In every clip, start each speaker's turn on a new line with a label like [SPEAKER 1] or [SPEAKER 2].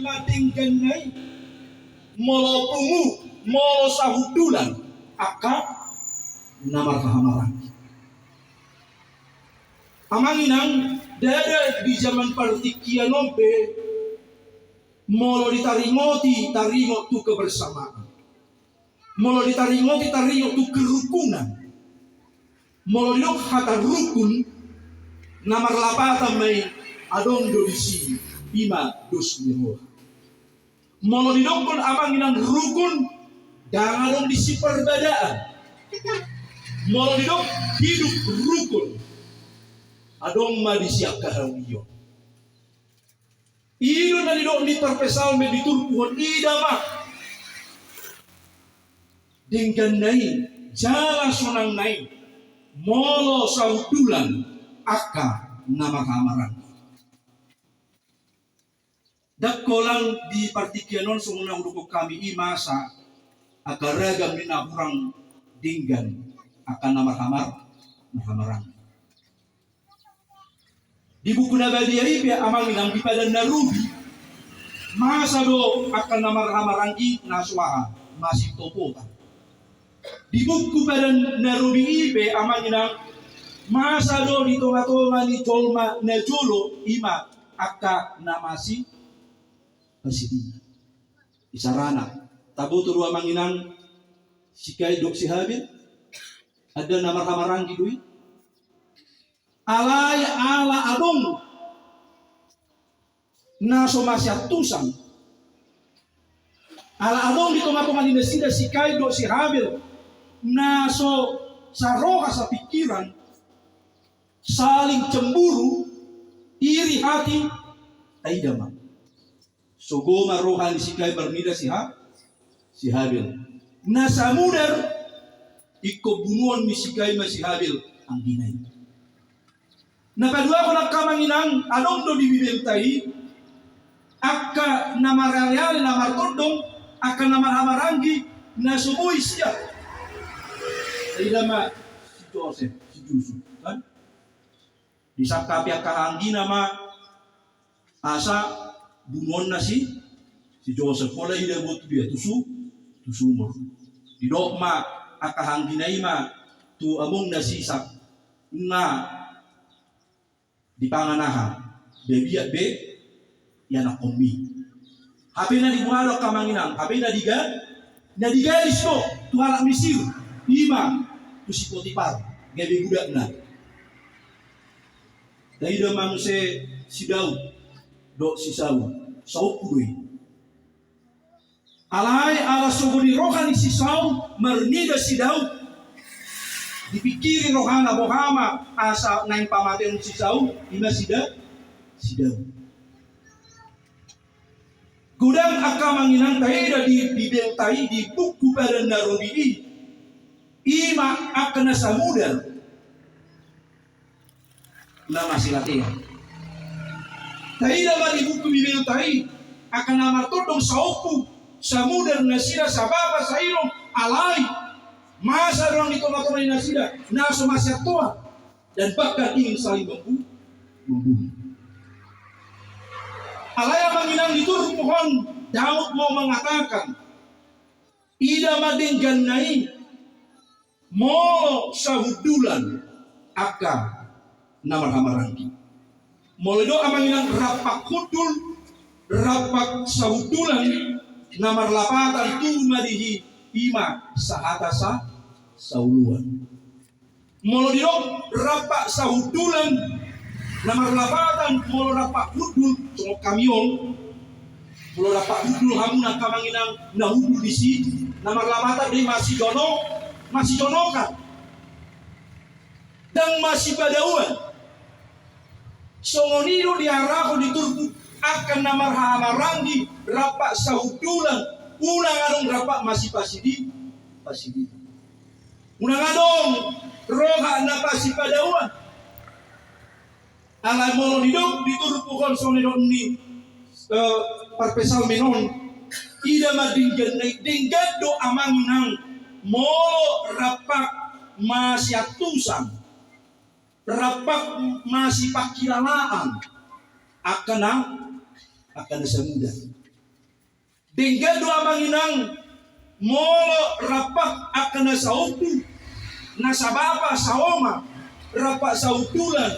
[SPEAKER 1] matingganay molo pungu molo sahudulan aka namar kahamaran. Amanginang dada di zaman partikiano be molo ditaringoti taringot tu kebersamaan. Molo ditaringoti taringot tu kerukunan. Molo dok hata rukun namar lapatan may adong dolisi bima dos miroha. Molo didok kon amanginang rukun dangadong disi perbedaan. Molo didok hidup rukun adong madisiak kahawiyo. Ido na didok di perpesal me diturpuhon idama. Dingkan nai jala sonang nai molo saudulan aka nama kamaran. Dakolang di partikianon sumunang dukuk kami imasa agaragam mina kurang dinggan akan nama kamaran. Di buku Nabadiyai pia amal minang di padan narubi masa do akan nama kamarangi naswaha masih topotan. Di buku padan narubi ibe amal minang masa do di tonga-tonga ni tolma najolo ima akka namasi pasidina. Isarana tabu turua manginang sikai dok si Habil ada nama kamarang di dui alay ala adong naso masyatusan ala adong di tonga-tonga ni nasida sikai dok si Habil naso saroha sa pikiran saling cemburu iri hati taidama sogoma rohani sikai bernida si Habil nasa mudar iko bunuan ni sikai ma si Habil ang ginay. Napadua ko nagkamanginang anong do dibibintay akka namarayal namartodong akka namarhamaranggi na subuy siya taidama si Joseph si Yusuf kan disangkapi kahanggi nama asa bunuan na si Joseph pola ida buat dia tusumur di dokma akahanggi na ima tu among nasisak na di panganaha bebiak be yana komi hape na dibuhalo kamanginang hape na diga isko tu anak Mesir ima tu si Potifar gabe budak na Daida mangse si Daud do si Saul pudui alai ala suguni rohani si Saul mernida si Daud dipikiri rohana bohama asa naing pamaten si Saul ima si Daud gudang akamanginang taida di bentai di buku pada narodi ima akana samudar nama silatia. Taida bali buku bibel tai akan nama todong sauku samudar nasira sababa sairong alai masa orang ditolak-tolak nasira naso masih tua dan bahkan ingin saling membunuh. Alai manginang diturun pohon Daud mau mengatakan ida madenggan nai mo sahudulan aka namar-hamarangi. Moledo amanginang rapak hudul, rapak sahudulan, namar lapatan tumadihi ima sahata sauluan. Moledo rapak sahudulan, namar lapatan molo rapak hudul, cuma kamion. Molo rapak hudul hamuna kamanginang nahudul di sini, namar lapatan di masih jonokan. Dan masih badauan. Songonido diarahko diturku akan namar hamarangi rapak sahudulan unang adong rapak masih pasidi unang adong roha na pasipadauan alay molo nidok diturku kon songonido ni parpesal menon ida madinggan do amanginang molo rapak masyatusan rapak masih pakilalaan akan semudah Dengga doa manginang molo rapak akan nasautu nasabapa saoma rapak sautulan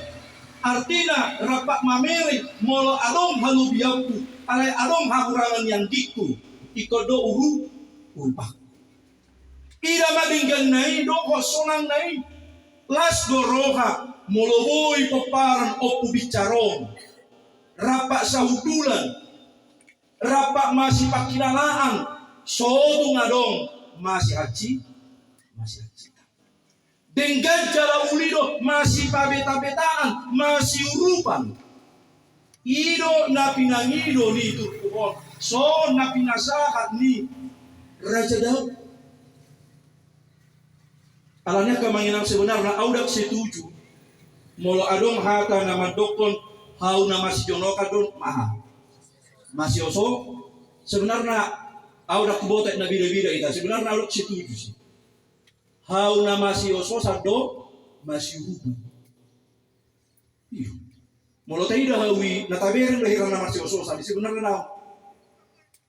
[SPEAKER 1] artina rapak mamere molo adong halubiaku alai adong hakurangan yang diku ikodo uru upak ida madinggan nai do kosonang nai las goroha molo boy peparan opu bicaron rapak sautulan rapak masih pakilalaan sotu ngadong masih haji dengan cara ulido masih pabeta-betaan masih urupan ido napinangido ni turkuhon so napinasahat ni Raja Daud alanya kemanginang sebenarnya audak setuju molo adong hata nama dokon hau nama si jonoka don maha masih oso sebenarnya audak kubotek na bida-bida ita sebenarnya audak setuju sih hau nama si oso sado masih hubung iyo molo taida hawi nataberin lahiran nama si oso sabi sebenarnya na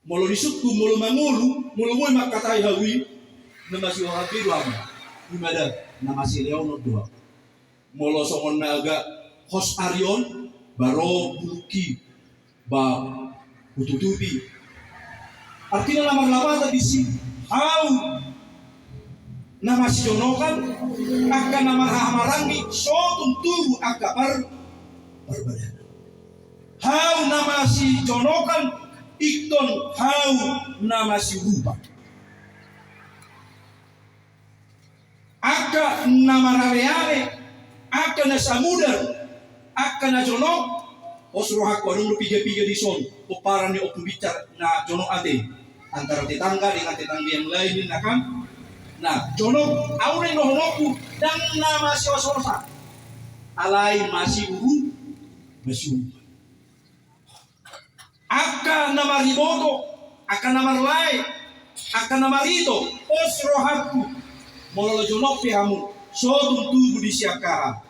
[SPEAKER 1] molo disutku molo mangulu molo moy makatai hawi nama si ohabi doang gimana nama si Leono doang molo somon naga hos Arion baro buluki ba ututubi artinya lamar-lamar di sini hau nama si jonokan akan nama rahamarangi so tuntu akabar berbeda hau nama si jonokan ikon hau nama si rupa aka nama rare-rare aka na samudar aka na jonok osrohak warung piga-piga di son peparan ni opu bicar na jonok ate antara tetangga dengan tetangga yang lain kan nah jonok aure nohonoku dan nama si ososa alai masih uru masih aka nama riboto aka nama lai aka nama rito osrohakku molo jonok pihamu so tuntu budi siakaha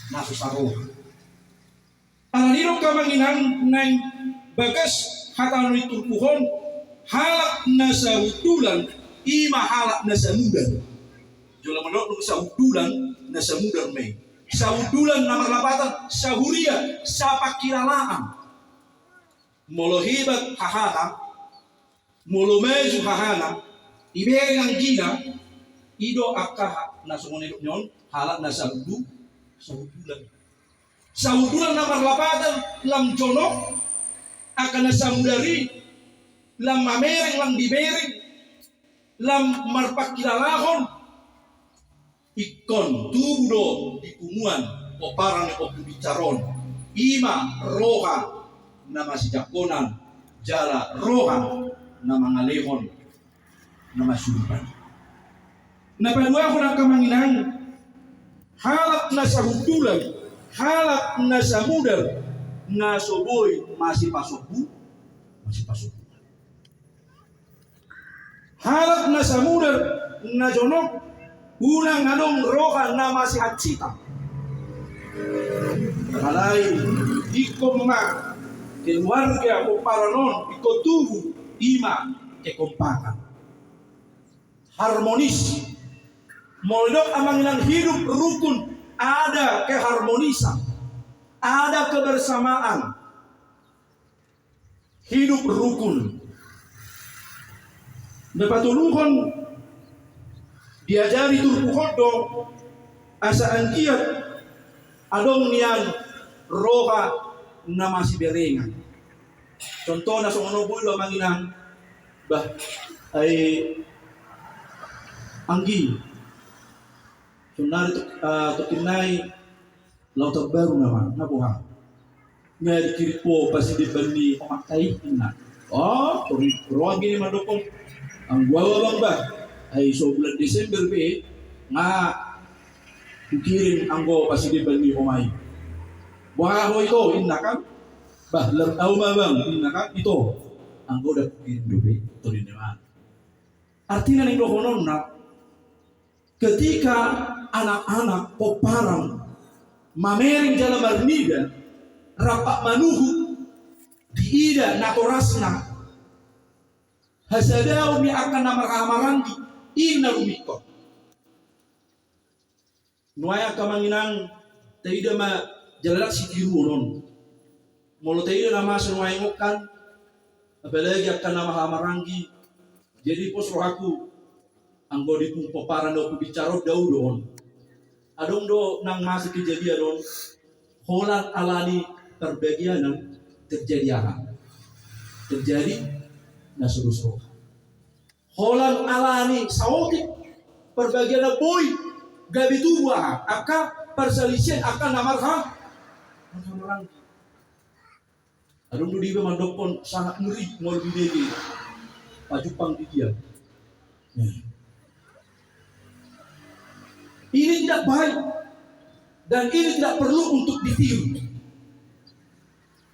[SPEAKER 1] na susaro Alaliro kamanginang nang bagas hatano iturpuhon halak na sa hutulan ima halak na sa mudar. Jula menurut sa hutulan na sa mudar may. Sa hutulan na marlapatan sa huria sa pakilalaan. Molo hebat hahana, molo meju hahana, iberi ang gina, ido akah na sumunod nyon halak na sa hutulan. Saudulan na marlapatan lam jonok akan samudari lam mamereng lam dibereng lam marpakilalahon ikon tudo di kumuan oparang opu bicaron ima roha nama si jakonan jala roha nama ngalehon nama surupan napadua ko na kamanginan halap na sahudulan halak na samudar na soboy masih pasok halak na samudar na jonok unang anong roha na masih hacita kalay iko mga keluarga o paranon iko tubu ima kekompakan harmonis moldok amang ilang hidup rukun ada keharmonisan, ada kebersamaan, hidup rukun. Napatulungan diajari turpuhodo asaan kiat adong niyan roha na masih berengan. Contoh na songono bulo manginang bah ay anggi Sunari tukinay lautan baru nama nabuha ngari kiripo pasti dibani omakai ina tori ruang gini madokong ang gwawa bang ba ay so bulan Desember be nga kikirin anggo pasti dibani omai buha ho ito ina kan bah lau bang ina kan ito anggo dak kirin tori naman artinya ning dohonon na ketika anak-anak peparang mamering jala marnida rapak manuhu diida natorasna Hasadao ni akan namar-amarangi ina rumiko. Nuaya kamanginang taida ma jalalak si tiru non. Molo taida nama senuai ngokan apalagi akan namar-amarangi. Jadi pos rohaku anggo di paparan do bicara daudon. Adong do nang masuk kejadian don. Holan alani perbagian terjadi apa? Terjadi nasurusro. Holan alani sawotik perbagian boy gabi tua aka perselisihan akan namarha namarang. Adong do di mandokon sangat ngeri ngol bidegi. Pajupang di dia. Ini tidak baik dan ini tidak perlu untuk ditiru.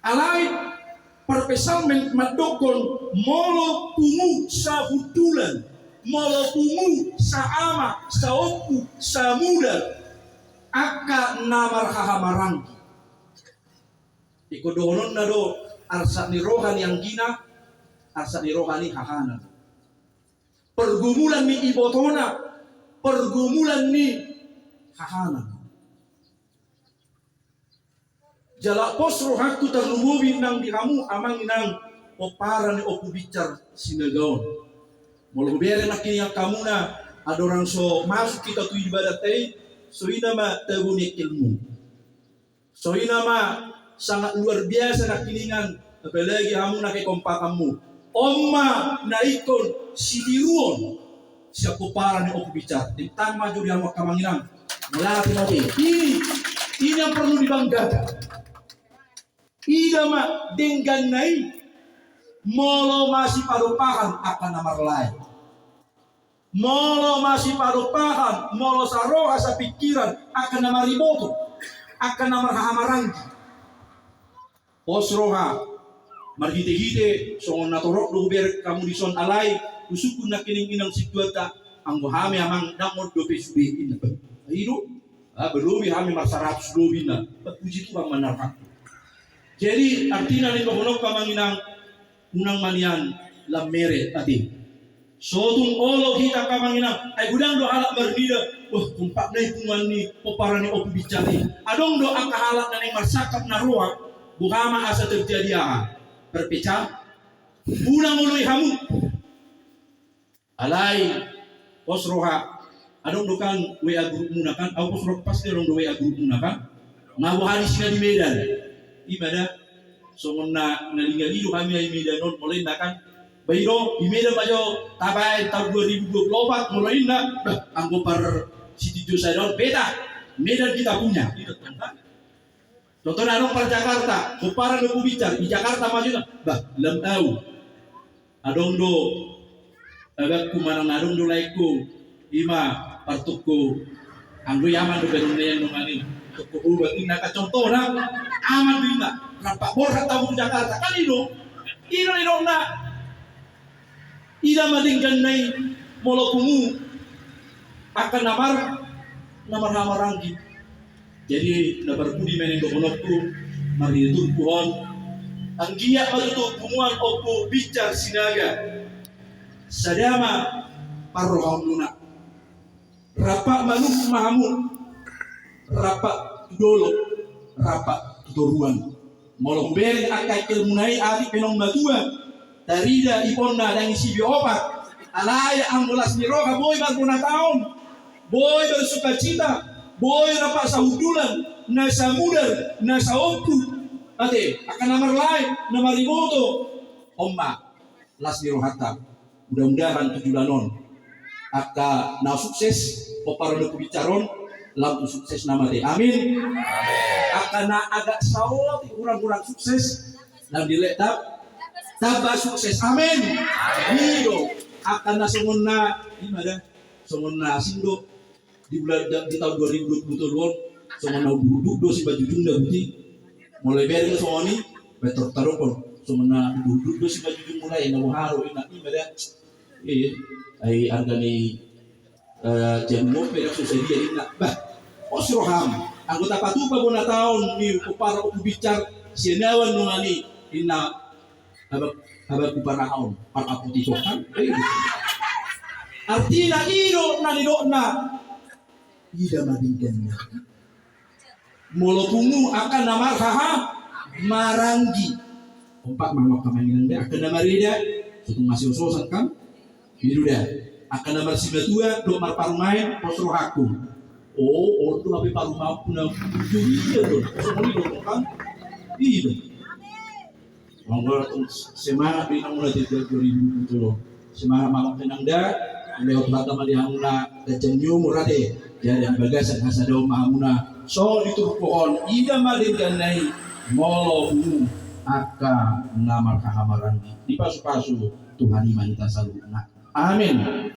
[SPEAKER 1] Alain perpesal mandokon molo pungu sa hutulan, molo pungu sa ama, sa oku, sa muda, aka namar hahamarang. Iko donon na do arsa ni rohani yang gina, arsa ni rohani hahana. Pergumulan ni ibotona, pergumulan ni hahana. Jala pos rohaku terlumubin nang dihamu amang nang opara ni opu bicar sinagaon. Molo bere nakini yang kamu na ada orang so masuk kita tu ibadat tei so ina ma tabuni ilmu. So ina ma sangat luar biasa nakiningan apalagi hamu na kay kompakamu. Omma na ikon sidiruon siya opara ni opu bicar. Tentang maju di hamu kamanginang. Melatih nabi. Ini yang perlu dibanggakan. Idama dengan naik molo masih parupahan akan namar lain. Molo masih parupahan molo saroha sa pikiran akan namar riboto akan namar hamarangi. Osroha marhite-hite songon natorok do ber kamu dison alai usukun nakining inang situata anggo hame amang damod do pesube ina. Hidup berlubi hame mar 100 dobina. Puji Tuhan manarha. Jadi artinya ni bahulok kamanginang unang manian lamere ati. Sotung olo kita kamanginang ay gudang do halak berbeda. Wah kumpak na itungan ni peparani opi bicari. Adong do angka halak na ni marsakap na ruang buhama asa terjadi perpecah. Unang ului hamu. Alai pos roha. Adong do kan WA grup munakan. Au pos roha pasti adong do WA grup munakan. Ngabuhani sila di Medan. Ibadah somonna nalingali kami ay Medan mulai nakan bayro di Medan bajo tabay tahun 2024 mulai na anggo par Siti Josadon beta Medan kita punya contohnya adong par Jakarta kupara do bicar di Jakarta maju bah lam au adong do agak kumanang adong do laiku ima partuku anggo yaman do benunen ngani tuku ubat ina ka contoh na aman bina nampak borhat tahu Jakarta kan ino na ida madinggan nai molokumu akan namar hamarangi. Jadi nabar budi meneng dokonokku mari tur pohon anggia matutu kumuan opo bicar sinaga sadama parrohamuna rapak manuk mahamun rapak dolo rapak turuan molong beri akai ilmunai adi penong batua darida iponna dan isi biopat alaya ambulas miroka boy berguna tahun boy bersuka cita boy rapak sahudulan nasa mudar nasa oktu ate akan namar lain namar rimoto omma las mirohata mudah-mudahan 7 lanon aka na sukses peparono kubicaron lampu sukses nama deh amin akan agak sawat kurang-kurang sukses dan diletak tambah sukses amin hidup akan nasungunna gimana sungunna sindo di bulan di tahun 2020 sungunna duduk si baju junda buti mulai beri songoni betul tarukon sungunna duduk si baju junda mulai namuharu ina gimana ay argani jemmo pera susedia ina bah osroham anggota patupa bona taon ni kupara ubicar sienawan nungani ina habag kuparahaon para aputitokan. Artinya ino na ida madinggannya. Molo pungu akan nama haha maranggi. Ompak mama kamaingan dia akan nama dia. Sutung masih usosan kan? Hidu dia. Akan nama si betua do mar parumain posro haku. Oh, ortu api parumau puna juri dia tuh. Semua itu kan? Iya. Monggo semangat binang mulai dari 2020. Semangat malam tenang dah. Lewat bata malihamuna kecenyu murade. Jadi bagasan hasado mahamuna. So dituruk pohon ida madin kanai molo aka ngamar kahamaran di pasu-pasu Tuhan iman kita selalu. Amin.